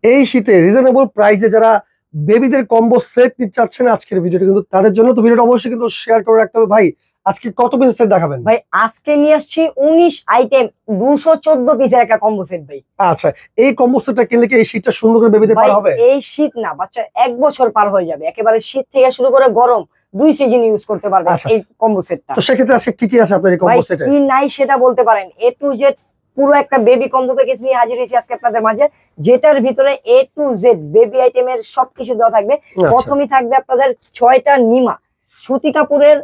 এই শীতে রিজনেবল প্রাইসে যারা বেবিদের কম্বো সেট নিতে চাচ্ছেন আজকের ভিডিওটা কিন্তু তাদের জন্য, তো ভিডিওটা অবশ্যই কিন্তু শেয়ার করে রাখতে হবে। ভাই আজকে কত পিস সেট দেখাবেন? ভাই আজকে নিয়ে আসছি 19 আইটেম 214 পিসের একটা কম্বো সেট ভাই। আচ্ছা, এই কম্বো সেটটা কিনলে কি এই শীতটা সুন্দর করে বেবিদের পার হবে? এই শীত না, বাচ্চা 1 বছর পার হয়ে যাবে, একেবারে শীত থেকে শুরু করে গরম 2 সিজন ইউজ করতে পারবে এই কম্বো সেটটা। তো সেক্ষেত্রে আজকে কি কি আছে আপনার এই কম্বো সেটে? কি নাই সেটা বলতে পারেন। A to Z পুরো একটা বেবি কম্বো প্যাকেজ নিয়ে হাজির হয়েছি আজকে আপনাদের মাঝে, যেটার ভিতরে A to Z বেবি আইটেমের সবকিছু দেওয়া থাকবে। প্রথমেই থাকবে আপনাদের 6টা নিমা, সুতি কাপড়ের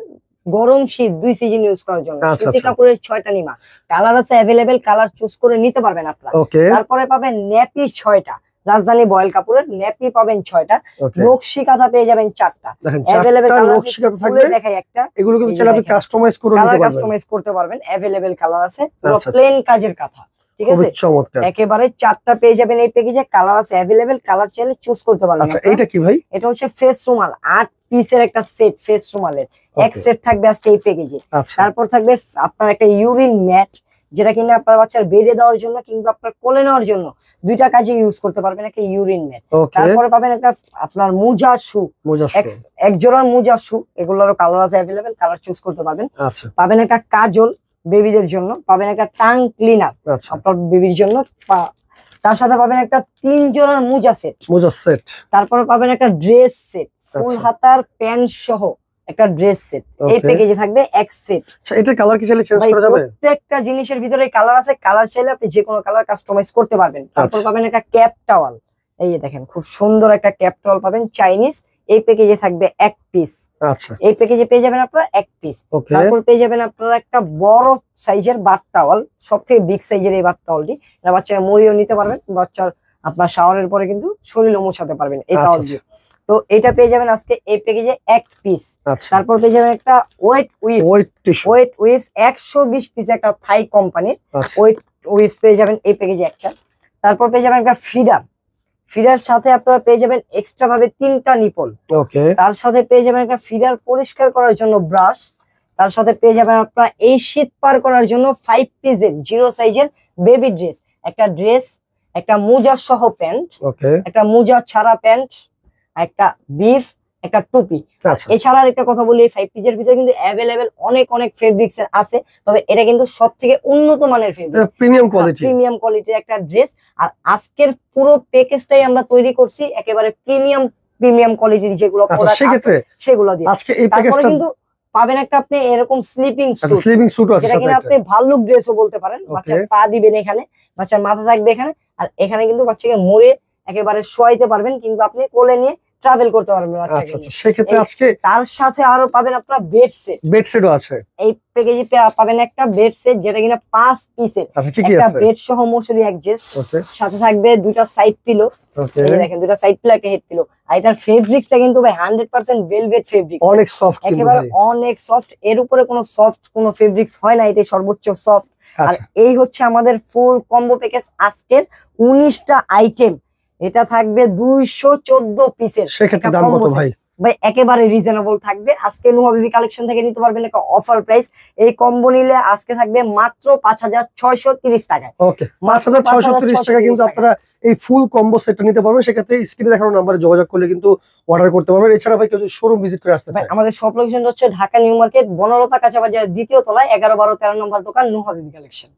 গরম শীত 2 সিজন ইউজ করার জন্য। সুতি কাপড়ের 6টা নিমা, কালার আছে अवेलेबल, কালার চুজ করে নিতে পারবেন আপনারা। তারপরে পাবেন নেপি 6টা, রাজধানী বয়েল কাপড়ের নেপি পাবেন 6টা, নকশি কাঁথা পেয়ে যাবেন 4টা। अवेलेबल নকশি কাঁথা থাকবে, দেখাই একটা, এগুলো কিন্তু চাইলে আপনি কাস্টমাইজ করে নিতে পারবেন, কাস্টমাইজ করতে পারবেন। अवेलेबल কালার আছে, পুরো প্লেন কাজের কাঁথা, ঠিক আছে, চমৎকার। একেবারে 4টা পেয়ে যাবেন এই প্যাকেজে, কালার আছে अवेलेबल, কালার চাইলে চুজ করতে পারবেন। আচ্ছা, এটা কি ভাই? এটা হচ্ছে ফেস রুমাল, 8 পিসের একটা সেট, ফেস রুমালের এক সেট থাকবে আজকে এই প্যাকেজে। তারপর থাকবে আপনার একটা ইউরিন ম্যাট, যেটা কিনা আপনার বাচ্চার বেডে দেওয়ার জন্য কিংবা আপনার কোলে নেওয়ার জন্য দুইটা কাজে ইউজ করতে পারবেন, একটা ইউরিন ম্যাট। তারপরে পাবেন একটা আপনার মোজা শু, এক জোড়ার মোজা শু, এগুলোরও কালার আছে अवेलेबल, কালার চুজ করতে পারবেন। পাবেন একটা কাজল বেবিদের জন্য, পাবেন একটা টাং ক্লিনার আপনার বেবির জন্য, তার সাথে পাবেন একটা 3 জোড়ার মোজা সেট। তারপরে পাবেন একটা ড্রেস সেট, ফুল হাতার প্যান্ট সহ একটা ড্রেস সেট। এই প্যাকেজে থাকবে এক সেট। আচ্ছা, এটা কালার কি চাইলে চেঞ্জ করা যাবে? প্রত্যেকটা জিনিসের ভিতরে কালার আছে, কালার চাইলে আপনি যে কোনো কালার কাস্টমাইজ করতে পারবেন। তারপর পাবেন একটা ক্যাপ টাওয়াল, এই যে দেখেন খুব সুন্দর একটা ক্যাপ টাওয়াল পাবেন চাইনিজ, এই প্যাকেজে থাকবে এক পিস। আচ্ছা, এই প্যাকেজে পেয়ে যাবেন আপনারা এক পিস। তারপর পেয়ে যাবেন আপনারা একটা বড় সাইজের বাথ টাওয়াল, সবথেকে বিগ সাইজের এই বাথ টাওয়ালটি, এটা বাচ্চাকে মুড়িও নিতে পারবেন, বাচ্চার আপনার শাওয়ারের পরে কিন্তু শরীরও মোছাতে পারবেন এই টাওয়াল দিয়ে। তো এটা পেয়ে যাবেন আজকে এই প্যাকেজে এক পিস। তারপর পেয়ে যাবেন একটা ওয়েট উইভস 120 পিস, একটা থাই কোম্পানির ওয়েট উইভস পেয়ে যাবেন এই প্যাকেজে একটা। তারপর পেয়ে যাবেন একটা ফিডার সাথে আপনারা পেয়ে যাবেন এক্সট্রা ভাবে 3টা নিপল। তার সাথে পেয়ে যাবেন একটা ফিডার পরিষ্কার করার জন্য ব্রাশ। তার সাথে পেয়ে যাবেন আপনারা এই শীত পার করার জন্য 5 পিসের 0 সাইজের বেবি ড্রেস, একটা ড্রেস, একটা মোজা সহ প্যান্ট, একটা মোজা ছাড়া প্যান্ট, একটা বিফ, একটা টুপি। এছাড়া একটা কথা বলি, এই 5 পিসের ভিতরে কিন্তু अवेलेबल অনেক ফেব্রিক্স এর আছে, তবে এটা কিন্তু সবথেকে উন্নত মানের ফেব্রিক, প্রিমিয়াম কোয়ালিটির একটা ড্রেস। আর আজকের পুরো প্যাকেজটাই আমরা তৈরি করছি একেবারে প্রিমিয়াম কোয়ালিটির যেগুলো প্রোডাক্ট আছে সেগুলো দিয়ে। তারপরে কিন্তু পাবেন একটা আপনি এরকম স্লিপিং স্যুট আছে, যেটা কিনা আপনি ভাল্লুক ড্রেসও বলতে পারেন। বাচ্চার পা দিবেন এখানে, বাচ্চার মাথা থাকবে এখানে, আর এখানে কিন্তু বাচ্চাকে মুড়ে একেবারে শোয়াইতে পারবেন, কিন্তু আপনি কোলে নিয়ে ট্রাভেল করতে পারবেন। সেক্ষেত্রে আজকে তার সাথে আরো পাবেন আপনারা বেড সেটও আছে এই প্যাকেজে, পাবেন একটা বেড সেট যেটা কিনা 5 পিসের, একটা বেড সহ মশারি অ্যাডজাস্ট, সাথে থাকবে 2টা সাইড পিলো, এই দেখেন 2টা সাইড পিলো, একটা হেড পিলো। আর এটার ফেব্রিক্সটা কিন্তু ভাই 100% ভেলভেট ফেব্রিক, অনেক সফট, একেবারে অনেক সফট, এর উপরে কোনো সফট কোনো ফেব্রিক্স হয় না, এটা সর্বোচ্চ সফট। আর এই হচ্ছে আমাদের ফুল কম্বো প্যাকেজ আজকের 19টা আইটেম, এটা থাকবে 214 পিসের। সেক্ষেত্রে দাম কত ভাই? ভাই একেবারে রিজনেবল থাকবে, আজকে নুহা বেবি কালেকশন থেকে নিতে পারবেন একটা অফার প্রাইস। এই কম্বো নিলে আজকে থাকবে মাত্র 5630 টাকায়। ওকে, 5630 টাকা কিন্তু আপনারা এই ফুল কম্বো সেটটা নিতে পারবেন। সেক্ষেত্রে স্ক্রিনে দেখানো নম্বরে যোগাযোগ করলে কিন্তু অর্ডার করতে পারবেন। এছাড়া ভাই কেউ শোরুম ভিজিট করে আসতে চায়, আমাদের শপ লোকেশন হচ্ছে ঢাকা নিউ মার্কেট, বনলতা কাঁচা বাজার 2য় তলায় 11, 12, 13 নম্বর দোকান নুহা বেবি কালেকশন।